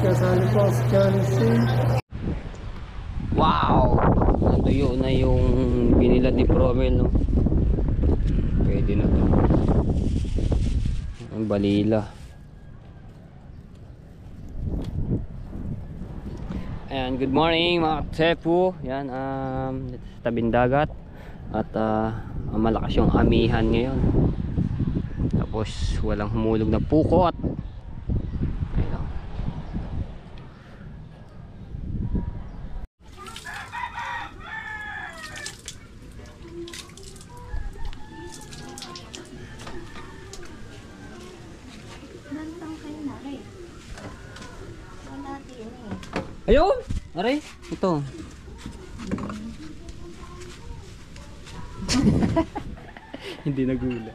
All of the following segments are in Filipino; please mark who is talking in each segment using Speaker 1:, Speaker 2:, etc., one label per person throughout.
Speaker 1: kasali po si Chelsea.
Speaker 2: Wow! Natuyo na yung binilad ni Promel, no? Pwede na to. Ang balila. Ayan, good morning mga Tsepu. Yan, tabing dagat. At malakas yung amihan ngayon. Tapos walang humulog na pukot. Ayan. Ayun! Aray, ito. Hindi nagula.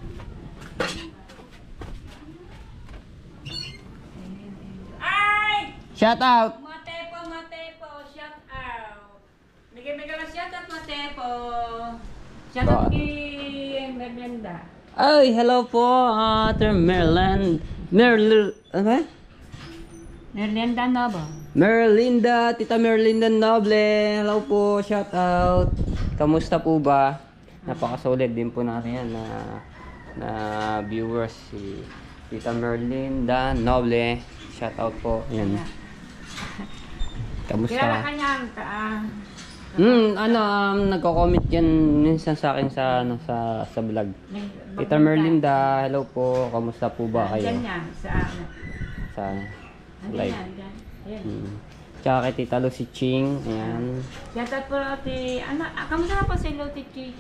Speaker 3: Ay!
Speaker 2: Shout out!
Speaker 3: Matepo, shout out. Bigay-bigay lang shout out, Matepo. Shout out kay Merlenda.
Speaker 2: Ay, hello po, Ate Merlin. Ano ba?
Speaker 3: Merlenda na ba?
Speaker 2: Merlinda, Tita Merlinda Noble. Hello po, shout out. Kamusta po ba? Napakasolid din po natin yan na viewers, si Tita Merlinda Noble. Shout out po. Yan. Kamusta?
Speaker 3: Kilala ka niyan
Speaker 2: Nagko-comment yan minsan sa akin sa vlog. Tita Merlinda, hello po. Kamusta po ba kayo?
Speaker 3: Diyan yan,
Speaker 2: Sa live.
Speaker 3: Diyan. Ayan.
Speaker 2: Tsaka kay Tita Lucy Ching. Ayan.
Speaker 3: Shout out po ate, kamusta na po si Lucy Chi?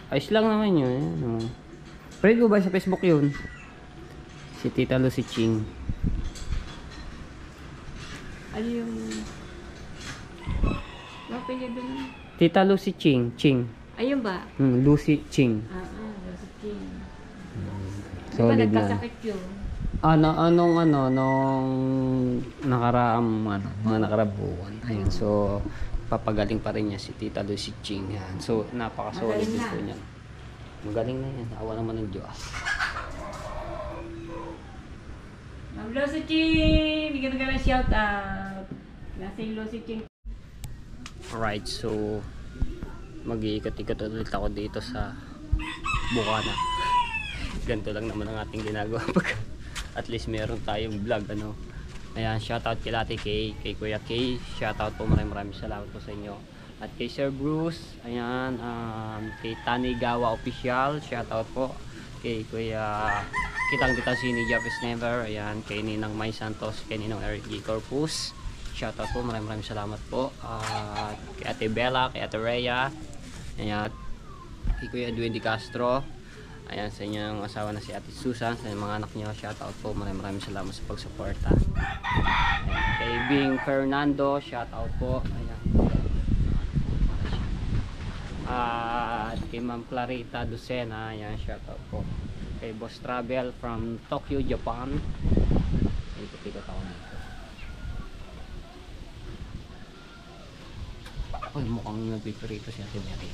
Speaker 2: Ayos lang naman yun. Ayan, friend ko ba sa Facebook yun? Si Tita Lucy Ching.
Speaker 3: Ano yung... Napili doon.
Speaker 2: Tita Lucy Ching. Ching.
Speaker 3: Ayun ba?
Speaker 2: Lucy Ching.
Speaker 3: Lucy Chi.
Speaker 2: Solid
Speaker 3: Di ba
Speaker 2: na.
Speaker 3: nagkasakit yun?
Speaker 2: Nung nakaraang mga nakarabuan. Ayun, so papagaling pa rin niya si Tita Lucy Ching. Yan. So napaka-solid din po niya. Magaling na yan. Awa naman ng Diyos.
Speaker 3: Ma'am Lucy Chi! Bigyan ka ng shout out. Nasa yung Lucy Chi.
Speaker 2: Alright, so mag-iikot-ikot ulit ako dito sa Bukana. Ganito lang naman ang ating ginagawa pag at least meron tayong vlog, ano. Ayan, shoutout kay Ate Kay, kay Kuya Kay, shoutout po, maraming salamat po sa inyo. At kay Sir Bruce, ayan, kay Tanigawa Official, shoutout po. Kay Kuya Kitang Sini Javis Never, ayan, kay Ninang May Santos, kay Ninang Eric G. Corpus, shoutout po, maraming salamat po. Kay Ate Bella, kay Ate Rhea, ayan, kay Kuya Edwin Di Castro. Ayan, sa inyong asawa na si Ate Susan, sa mga anak niyo, shoutout po, maraming salamat sa pagsuporta. Kay Bing Fernando, shoutout po. Ayan. At kay Ma'am Clarita Lucena, ayan, shoutout po. Kay Boss Travel from Tokyo, Japan. Ikot-ikot ako dito. Uy, mukhang nagpipirito si Ate Mary.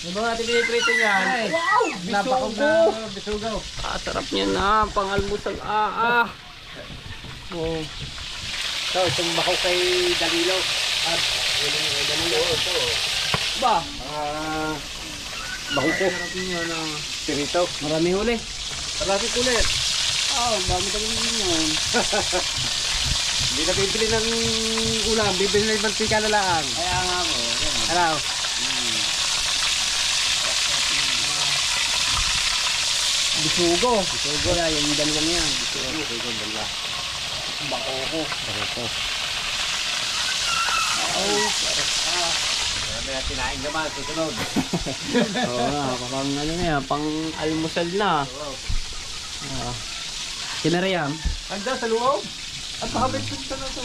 Speaker 1: Ano ba natin piniprito niyan?
Speaker 2: Wow!
Speaker 1: Napakog na bisugaw.
Speaker 2: Sarap niya na, pangalmusal. Oh.
Speaker 1: So, itong bako kay Dalilo. At uling kay Dalilo. Ito.
Speaker 2: Ba?
Speaker 1: Bako ko.
Speaker 2: Sarap niya na.
Speaker 1: Pirito.
Speaker 2: Marami huli.
Speaker 1: Marami kulit.
Speaker 2: Dami talagang yun.
Speaker 1: Hindi na bibili ng ulam. Bibili ng mantika na lang.
Speaker 2: Kaya nga po.
Speaker 1: Hello.
Speaker 2: Bisugo. Bisugo na, yung dalawang yan. Bisugo, dalawa.
Speaker 1: Bako ko. Marami na tinaing naman. Susunod.
Speaker 2: Oo nga, pang ano na yan, pang almusal na. Kinarayam?
Speaker 1: Handa sa loob. At pakabit ko sa nato.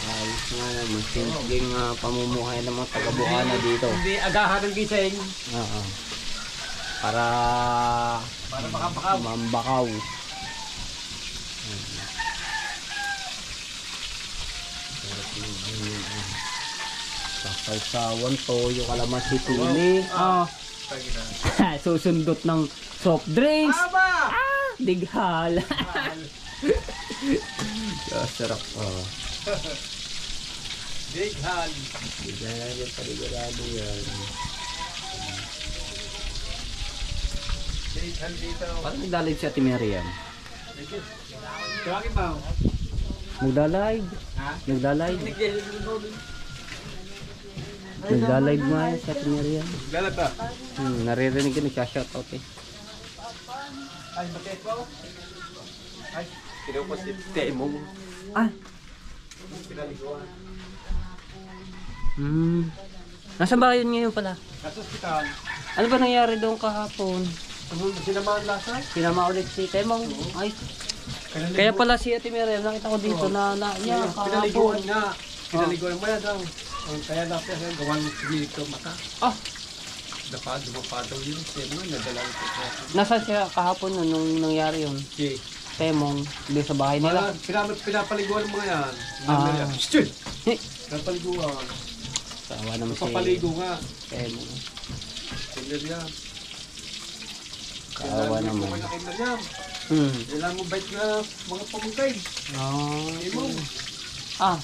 Speaker 2: Ayos nga naman, simpleng pamumuhay ng mga taga-Bukana dito.
Speaker 1: Hindi agahan ng gising.
Speaker 2: Oo. Para
Speaker 1: makabakaw.
Speaker 2: mambakaw. Sasawsawan, toyo, kalamansi, sili. Susundot ng soft drinks.
Speaker 1: Aba!
Speaker 2: Dighal. Sarap. Oh.
Speaker 1: Dighal.
Speaker 2: Dighal yan, paligurado yan.
Speaker 1: Dighal dito.
Speaker 2: Parang nagdalive si Ate Miriam.
Speaker 1: Tawagin mo.
Speaker 2: Nagdalive.
Speaker 1: Ha?
Speaker 2: Nagdalive. Nagdalive nga yan si Ate Miriam.
Speaker 1: Lalata.
Speaker 2: Naririnig yun, nagsha-shoutout eh.
Speaker 1: Ay, bakit po? Ay, kinuha si Temo.
Speaker 2: Ah!
Speaker 1: Pinaliguan.
Speaker 2: Nasaan ba yun ngayon pala?
Speaker 1: Nasa ospital.
Speaker 2: Ano ba nangyari doon kahapon?
Speaker 1: Sinamaan lasa?
Speaker 2: Sinama ulit si Temong. Ay, kaya pala si Ate Miriam, nakita ko dito na niya
Speaker 1: Pinaliguan
Speaker 2: kahapon.
Speaker 1: nga. Pinaliguan mo yan daw. Kaya dapat yan, gawan sigilig ko mata.
Speaker 2: Ah!
Speaker 1: Dumapa daw yun. Temo, nadala ko.
Speaker 2: Nasaan siya kahapon nung nangyari yun?
Speaker 1: Okay.
Speaker 2: Temong, doon sa bahay nila.
Speaker 1: Pinapaliguan mo nga yan.
Speaker 2: Ah.
Speaker 1: Shit!
Speaker 2: Eh,
Speaker 1: Pinapaliguan.
Speaker 2: sawa naman si
Speaker 1: Papaligo nga.
Speaker 2: Temong.
Speaker 1: Kinder yan.
Speaker 2: Kawa naman.
Speaker 1: Kinder yan.
Speaker 2: Hmm.
Speaker 1: Kailangan mo bait nga mga pamungkay. Temo.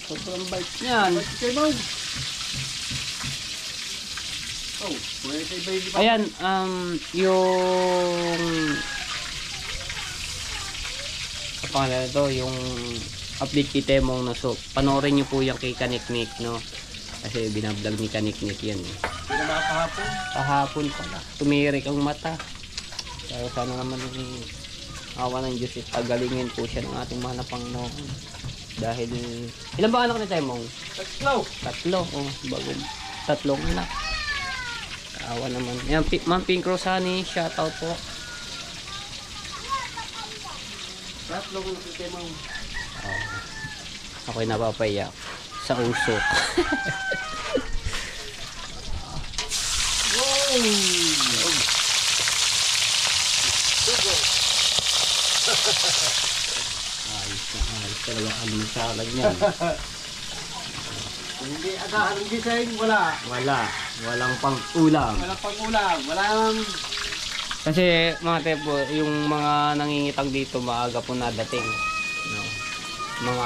Speaker 2: Sobrang bait niyan.
Speaker 1: Bait kay Mau. Oh, pwede kay baby pa.
Speaker 2: Ayan, yung sa pangalan ito, yung update kay Temong no, so panoorin nyo po yung kay Kaniknik, no, kasi binablog ni Kaniknik yan eh.
Speaker 1: Pinakahapon.
Speaker 2: Kahapon pala, tumirik ang mata, pero sana naman yung awa ng Diyos, tagalingin po siya ng ating mahal na Panginoon, dahil ilan ba anak ni Temong? Tatlo, bagong tatlong anak. Awa naman. Yan, Ma'am Pink Rosani, shoutout po.
Speaker 1: Tatlo ko si Temo.
Speaker 2: Ako'y napapayak sa usok.
Speaker 1: Wow!
Speaker 2: Ayos talaga ang salag niyan.
Speaker 1: Hindi agahan ng gising, wala.
Speaker 2: Walang pang ulam.
Speaker 1: Wala pang ulam, walang...
Speaker 2: Kasi mga tepo, yung mga nangingitang dito maaga po nadating. No. Mga,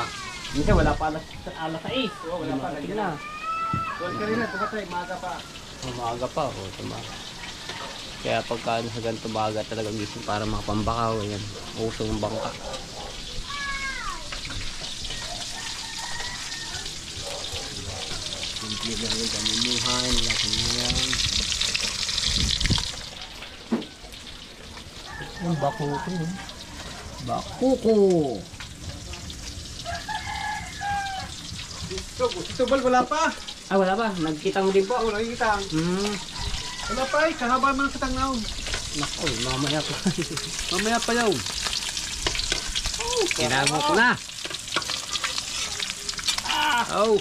Speaker 2: minsan wala pa alas 6.
Speaker 1: Oh, wala pa,
Speaker 2: Dumating
Speaker 1: nandiyan na. Tuwan ka rin na, pumatay, maaga pa.
Speaker 2: Maaga pa, tama. Kaya pagka sa ganito maaga talaga gising para makapambakaw, yan. Uso ng bangka. Simple lang yung pamumuhay, lahat ng yan. Ang bakuko. Bakuko!
Speaker 1: Si Tubal, wala pa.
Speaker 2: Wala ba? Nagkitang din po.
Speaker 1: Oo, nakikita. Wala pa eh, kahaba mo ng kitang naon.
Speaker 2: Naku, mamaya po.
Speaker 1: Mamaya pa yaw.
Speaker 2: Kinago ko na. Oh.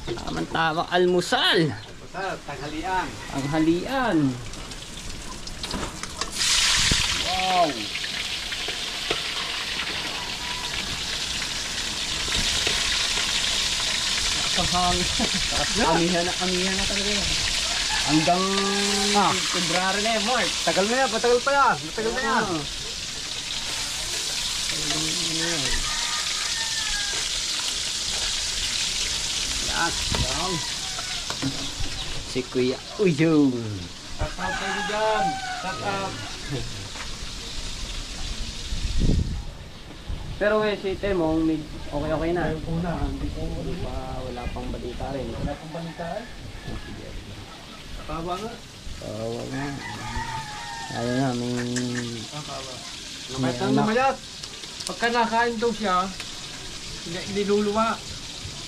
Speaker 2: Tamang-tamang almusal.
Speaker 1: Basta, tanghalian.
Speaker 2: Ang halian.
Speaker 1: Wow!
Speaker 2: Amihan na talaga yan. Hanggang February na yan, March.
Speaker 1: Tagal na yan, patagal pa yan. Matagal na yan.
Speaker 2: Yan. Si Kuya Uyong.
Speaker 1: Shout out kayo dyan. Shout out.
Speaker 2: Pero si Temong, okay na.
Speaker 1: Una, hindi ko
Speaker 2: Wala pang balita rin.
Speaker 1: wala pang balitaan. Kawa nga.
Speaker 2: Wala na. Ano na, may...
Speaker 1: Kawa.
Speaker 2: May
Speaker 1: Namayat lang
Speaker 2: anak.
Speaker 1: namayat. Pagka nakain daw siya, niluluwa.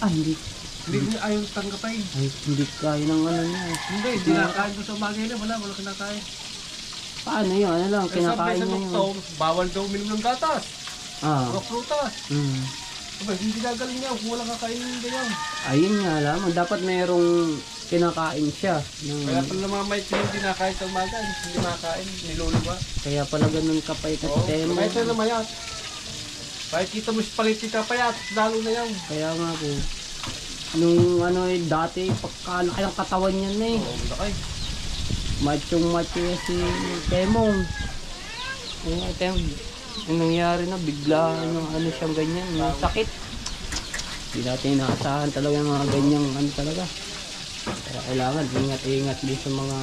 Speaker 2: Hindi.
Speaker 1: Hindi ayaw tanggapin.
Speaker 2: Ay, hindi kaya ng ano niya.
Speaker 1: Hindi nakain ko sa umaga na. Wala kinakain.
Speaker 2: Paano yun? Ano lang, kinakain
Speaker 1: Sabi
Speaker 2: niya
Speaker 1: sa
Speaker 2: yun.
Speaker 1: doktor, bawal daw uminom ng gatas. Mga prutas. Aba, hindi gagaling niya kung walang kakainin ng ganyan.
Speaker 2: Ayun nga lamang, dapat merong kinakain siya.
Speaker 1: Kaya pala namamay ko hindi nakain sa umaga, hindi nakain, niluluwa.
Speaker 2: Kaya pala ganun kapait at
Speaker 1: Oo,
Speaker 2: Temo.
Speaker 1: kahit na namayat. Kahit kita mo si Paliti ka payat, lalo na yan.
Speaker 2: Kaya nga po. Nung ano eh, dati, pagkalaki ng katawan niyan eh.
Speaker 1: Oo, lakay.
Speaker 2: Machong macho yan si Temong. Ito yung nangyari na, bigla ano siyang ganyan, yung sakit. Hindi natin inaasahan talaga yung mga ganyang ano talaga. Kaya kailangan ingat-ingat din sa mga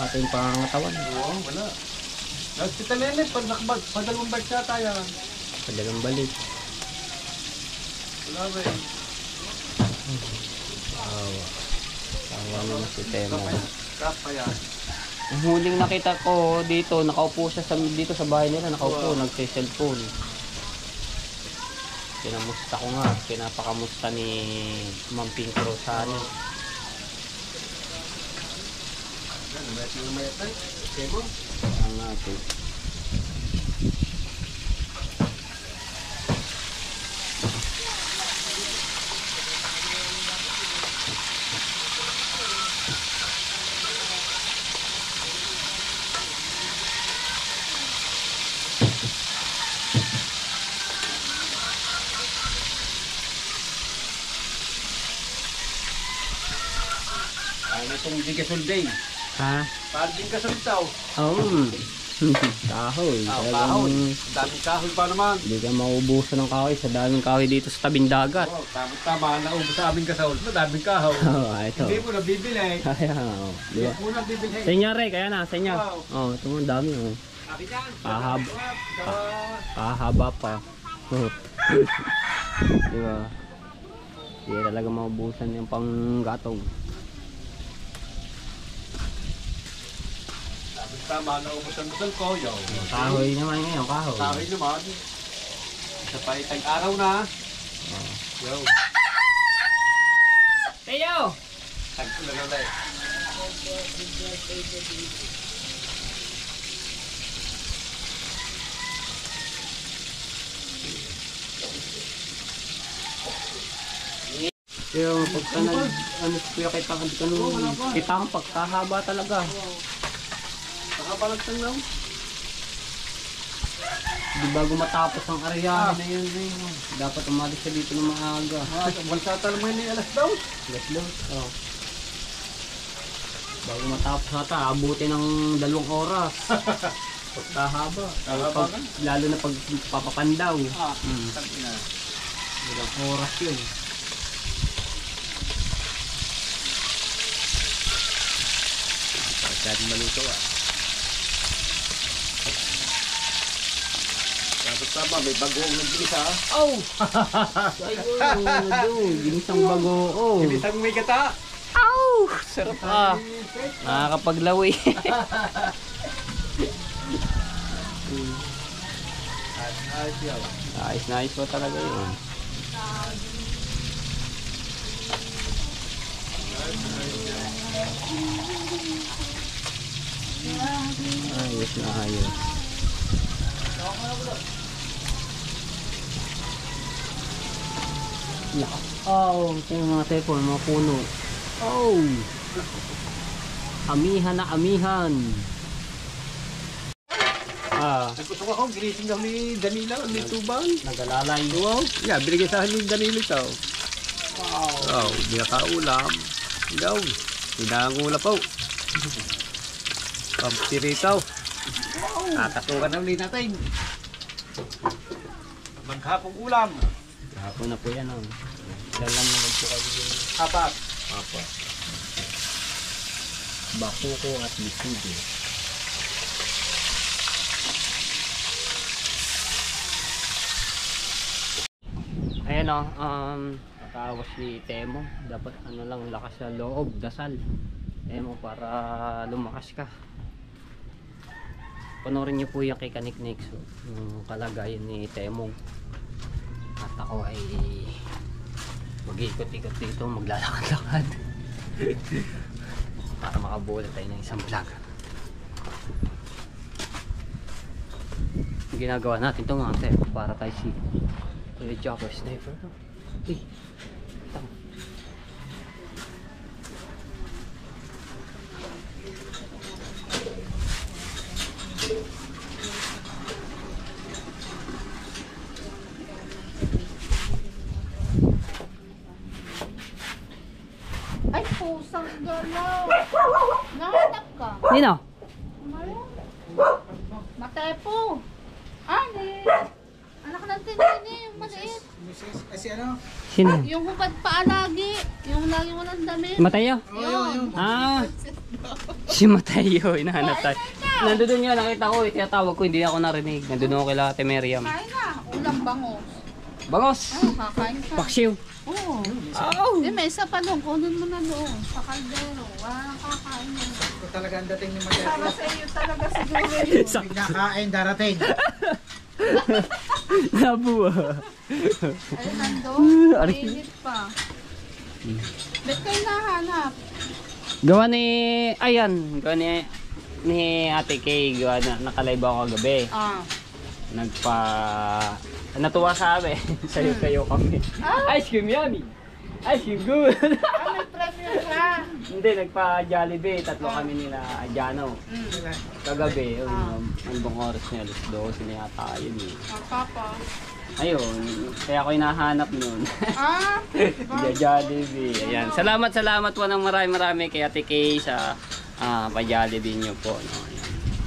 Speaker 2: ating pangangatawan.
Speaker 1: Oo, wala. Hospital na yun, padalawang balik siya tayo.
Speaker 2: Padalang balik.
Speaker 1: Wala ba yun?
Speaker 2: Tawa naman si Temo.
Speaker 1: Kapa yan.
Speaker 2: Ang huling nakita ko dito, nakaupo siya dito sa bahay nila, nakaupo, nagse-cellphone. Kinamusta ko nga, pinapakamusta ni Ma'am Pink Rosano.
Speaker 1: Lumayat na. Temo?
Speaker 2: Ang nga po.
Speaker 1: Ano itong di gasol day?
Speaker 2: Ha?
Speaker 1: Parang din gasol daw.
Speaker 2: Oo. Kahoy.
Speaker 1: Kahoy. Daming kahoy pa naman.
Speaker 2: Hindi ka maubusan ng kahoy sa daming kahoy dito sa tabing dagat.
Speaker 1: Oh, tama. Naubos sa aming gasol. Madaming kahoy.
Speaker 2: Ito.
Speaker 1: Hindi mo na bibili.
Speaker 2: Kaya nga.
Speaker 1: Hindi mo na bibili.
Speaker 2: Sa inyo, Rey, kaya na, sa inyo. Ito mo, dami. Kahaba. Kahaba pa. Diba? Hindi talaga maubusan yung panggatong.
Speaker 1: Tama, naubos ang gasol ko. Yo.
Speaker 2: Kahoy naman ngayon, kahoy.
Speaker 1: Kahoy naman. Sa paitang araw na. Yo.
Speaker 2: Tayo!
Speaker 1: Tagpulan na tayo.
Speaker 2: Yung pagka ano kuya kita ang pagkahaba talaga.
Speaker 1: Nakabalagtang lang.
Speaker 2: Di bago matapos ang aryahan na yun rin. Dapat umalis siya dito ng maaga.
Speaker 1: Balsata naman ni alas daw.
Speaker 2: Let's go. Bago matapos ata, abutin ng 2 oras. Pagkahaba. Lalo na pag papapandaw.
Speaker 1: Tangina.
Speaker 2: 2 oras yun.
Speaker 1: Pagkadi maluto Tapos tama, may bagoong nagbilis
Speaker 2: Oh! Ayun, ginisang bago.
Speaker 1: Ginisang may gata.
Speaker 2: Ow! Sarap nakakapaglawi. Ayos pa talaga yun. Ayos na ayos. Oh, ito yung mga tepon, mga puno. Oh! Amihan na amihan.
Speaker 1: Nagkusok ako, ginising daw ni Danilo, ni Tubang.
Speaker 2: Nagalalay.
Speaker 1: Wow. Yeah, binigay sa akin ni Danilo ito. Wow, binakaulam. Daw, pinangula po. Pampiritaw. Nakasukan na ulit natin. Maghapong ulam.
Speaker 2: Hapon na po yan. Ilan lang naman po kayo yung
Speaker 1: Apat.
Speaker 2: bakuko at bisugo. Ayan nakawas si Temo. Dapat lang, lakas sa loob, dasal. Temo, para lumakas ka. Panoorin niyo po yung kay Kaniknik. So, yung kalagayan ni Temo. At ako ay mag-ikot-ikot dito, maglalakad-lakad. Para makabulat tayo ng isang vlog. Ginagawa natin ito nga para tayo si Jopper Sniper. Hey, tama.
Speaker 4: Ay, pusang galaw. Nahanap ka.
Speaker 2: Nino?
Speaker 4: Ano? Pepo. Alice. Anak ng tinini, yung maliit.
Speaker 5: Si ano?
Speaker 2: Sino?
Speaker 4: Yung hubad pa lagi. Yung lagi walang damit.
Speaker 2: Mateo?
Speaker 4: Yun.
Speaker 2: Ah, si Mateo, hinahanap tayo. Nandun nga, nakita ko, tinatawag ko, hindi ako narinig. Nandun ako kay Ate Miriam.
Speaker 4: Kain na. Ulam bangos.
Speaker 2: Bangos!
Speaker 4: Kakain ka.
Speaker 2: Paksiw!
Speaker 4: Oo.
Speaker 2: Oh!
Speaker 4: May isa pa doon. Kunin mo na doon. Sa kaldero. Walang kakain mo.
Speaker 5: Ito talaga ang dating ni
Speaker 4: Para
Speaker 5: Mateo.
Speaker 4: sa iyo talaga siguro yun.
Speaker 5: Pag nakain, darating.
Speaker 2: Nabuwa.
Speaker 4: Ay, nandun.
Speaker 2: Ari.
Speaker 4: Mainit pa. Ba't kayo nahanap?
Speaker 2: Gawa ni, ayan, gawa ni Ate Kay, gawa na, nakalive ako kagabi. Natuwa sa amin. Sayo-sayo kami. Ice cream yummy! Ice cream good!
Speaker 4: May premium ka.
Speaker 2: Hindi, nagpa-Jollibee. Tatlo kami nila Jano. Kagabi, anong oras niya? Alas 12 na yata yun eh.
Speaker 4: Papa.
Speaker 2: Ayun, kaya ako hinahanap nun. Jollibee. Ayan. Salamat po ng marami kay Ate Kay sa pa-Jollibee nyo po. No? Ayan.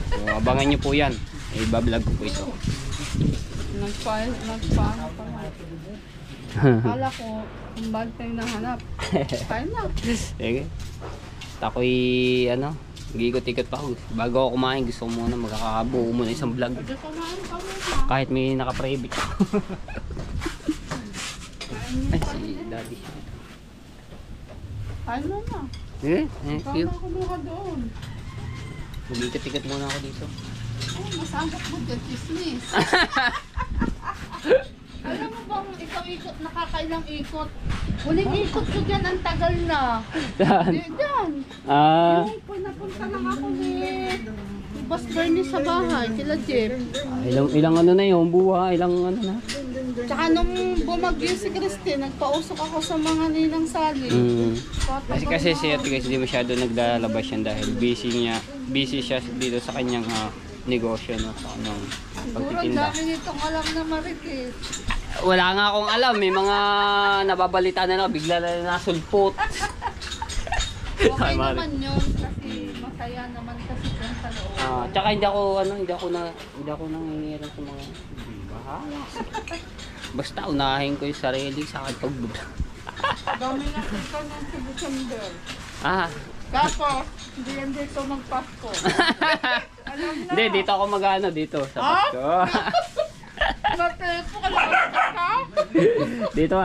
Speaker 2: So, abangan nyo po yan. Ibablog ko po ito.
Speaker 4: Nagpaano pa nga. Kala ko, kung bakit tayo nahanap. Kain na.
Speaker 2: Sige. Ako'y gikot-ikot pa ako. Bago ako kumain, gusto ko muna magkakabuo muna isang vlog.
Speaker 4: Pwede kumain ka muna.
Speaker 2: Kahit may naka-private ako. Ay, si Daddy.
Speaker 4: Kain mo na.
Speaker 2: Sige, thank
Speaker 4: Ikaw
Speaker 2: you.
Speaker 4: na kumuha doon.
Speaker 2: Mag-ikot-ikot muna ako dito.
Speaker 4: Oh, masagap mo dyan, chismis. Alam mo bang ikaw ikot, nakakailang ikot? Huling ikot ko dyan, ang tagal na.
Speaker 2: Saan?
Speaker 4: Dyan.
Speaker 2: Ah,
Speaker 4: Yung napunta lang ako ni Boss Bernie sa bahay, kila Jeff.
Speaker 2: ilang ano na yung buha, ilang ano na.
Speaker 4: Tsaka nung bumagyo si Christine, nagpausok ako sa mga ninang sali.
Speaker 2: Kasi si Ate guys, hindi masyado naglalabas yan dahil busy siya dito sa kanyang negosyo, no, sa kanyang
Speaker 4: Siguro
Speaker 2: pagtitinda.
Speaker 4: dami nitong alam na Marites.
Speaker 2: Wala nga akong alam, may mga nababalita na lang, bigla na nasulpot.
Speaker 4: Okay
Speaker 2: Ay, Mari.
Speaker 4: naman yun kasi masaya naman kasi yun sa loob.
Speaker 2: Tsaka hindi ako nangingiram sa mga bahala. Basta unahin ko yung sarili sa akin pag-vlog.
Speaker 4: Dami na kita ng si December. Tapos, hindi yan dito magpasko. Alam na.
Speaker 2: Hindi, dito ako mag-ano dito sa Pasko.
Speaker 4: Matepo ka lang ka?
Speaker 2: dito.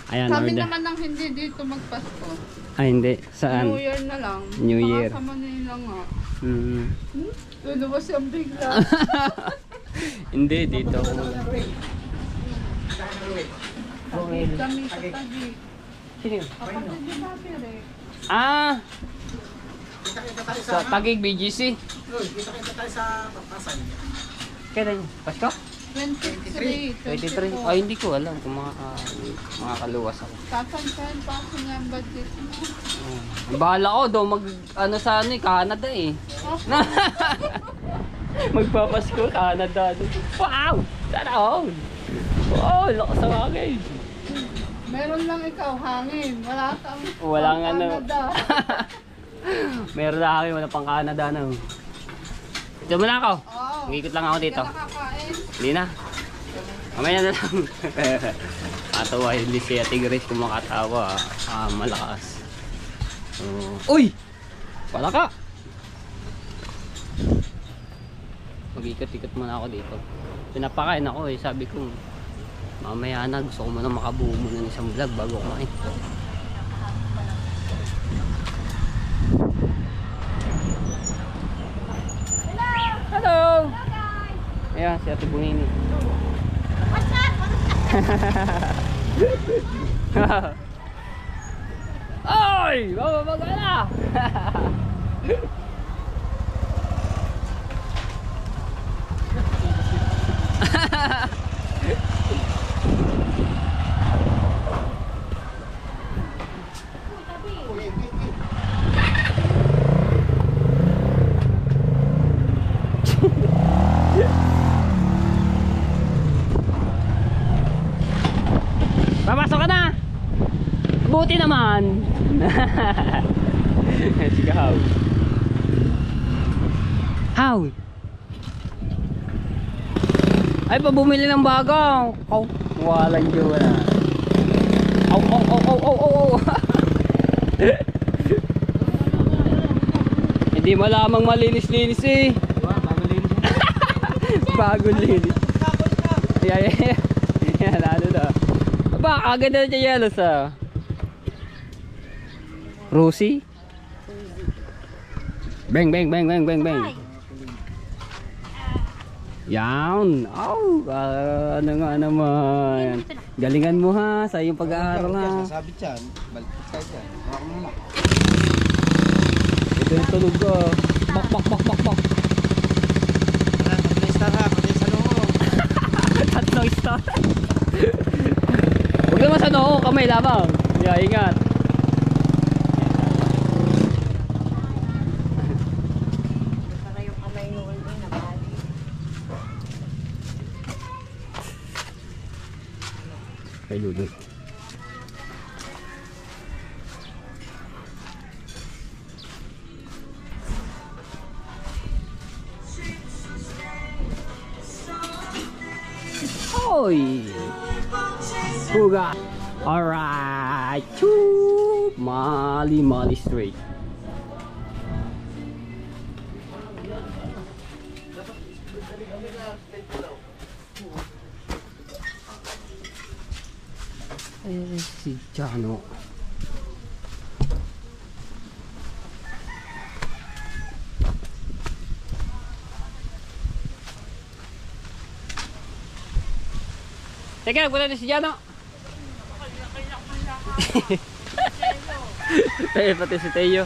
Speaker 2: Ayan,
Speaker 4: Kami
Speaker 2: order.
Speaker 4: naman ang hindi dito magpasko.
Speaker 2: Ay, hindi. Saan?
Speaker 4: New Year na lang.
Speaker 2: New Year.
Speaker 4: Baka sa Manila nga. Lumabas yung bigla.
Speaker 2: Hindi, dito ako.
Speaker 4: Kami sa Taguig.
Speaker 2: Sino yun?
Speaker 4: Kapatid ni Papi Rick.
Speaker 2: Sa Taguig BGC.
Speaker 5: Kita tayo sa Papasan.
Speaker 2: Kailan yun? Pasko?
Speaker 4: 23.
Speaker 2: 23. Ay, hindi ko alam kung makakaluwas ako.
Speaker 4: Tatansahin pa ako niya ang budget mo.
Speaker 2: Bahala ko daw sa Canada eh. Magpapasko Canada. Wow! Sana all! Wow! Lakas ang hangin!
Speaker 4: Meron lang ikaw, hangin. Wala kang
Speaker 2: Walang ano.
Speaker 4: Canada.
Speaker 2: Meron na kami, wala pang Canada na. Ito muna ako.
Speaker 4: Oo.
Speaker 2: Mag-ikot lang ako dito.
Speaker 4: Kaya nakakain.
Speaker 2: Hindi na. Mamaya na lang. Atawa hindi si Ate Grace kung makatawa. Malakas. Uy! Wala ka! Mag-ikot-ikot muna ako dito. Pinapakain ako eh. Sabi ko, mamaya na gusto ko muna makabuo muna ng isang vlog bago kumain. Hello! Ayan, si Ate Bunini. Ay! Bababa ka na! Papasok ka na! Buti naman! Sige, how? How? Ay, pa bumili ng bago. Oh, walang jowa na. Oh. Hindi malamang malinis-linis eh. Bagong linis. Yan, ano na. Aba, agad na siya yelo sa Rosie. Bang. Yan. Oh, ano nga naman. Galingan mo ha sa iyong pag-aaral ha.
Speaker 5: Sabit yan. Balik tayo dyan. Baka muna.
Speaker 2: Ito yung tulog ko. Bak.
Speaker 5: Patay star ha. Patay sa noo.
Speaker 2: Tatlong star. Huwag naman sa noo, kamay lamang. Yeah, ingat. Kay Lulu. Hoy! Huga! Alright! Choo! Mali straight. Si Chano. Teka, nagpunta na si Chano. Pati si Teo.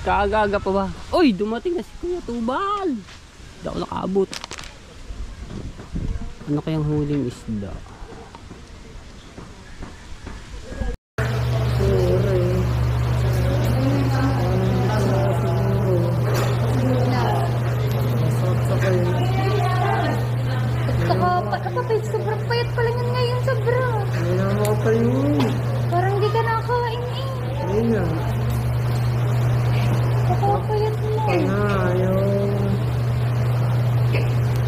Speaker 2: Kaagaga pa ba? Uy, dumating na si Kuya Tubal. Hindi ako nakaabot. Ano kayang huling isda?
Speaker 6: Sobrang payat pala yan ngayon, sobra.
Speaker 4: Hindi na makapayun.
Speaker 6: Parang hindi ka nakakain eh.
Speaker 4: Hindi na.
Speaker 6: Nakapayat mo.
Speaker 4: Na, yung...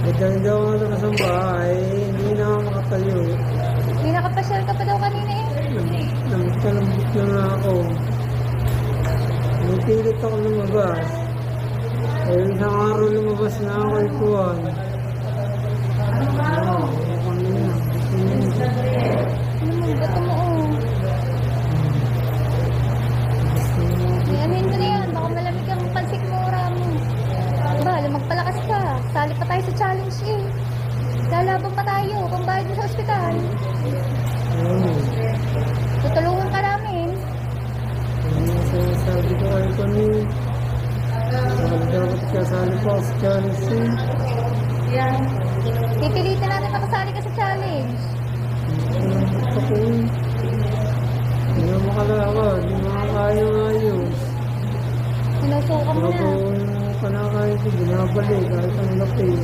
Speaker 4: Naganda ako na sa bahay, hindi na ako makapayo.
Speaker 6: Hindi nakapasyal ka pa daw kanina eh.
Speaker 4: Nagkalambot na nga ako. Nagpilit ako lumabas. Kaya isang araw lumabas na ako ikuhan.
Speaker 6: Bato mo oh. Amin mo na yan. Baka malamig ang pansik mo mo. Ba, magpalakas ka. Sali pa tayo sa challenge eh. Lalaban pa tayo. Pambayad mo sa ospital. Tutulungan ka namin.
Speaker 4: Sabi ko kayo kanina. Dapat kasali pa sa challenge eh.
Speaker 6: Pipilitin natin makasali ka sa challenge.
Speaker 4: Ako hindi na makalakad, hindi makakayang ayos.
Speaker 6: Sinusuka mo na.
Speaker 4: Ako yung kanakain ko, binabalik kahit ang lapin.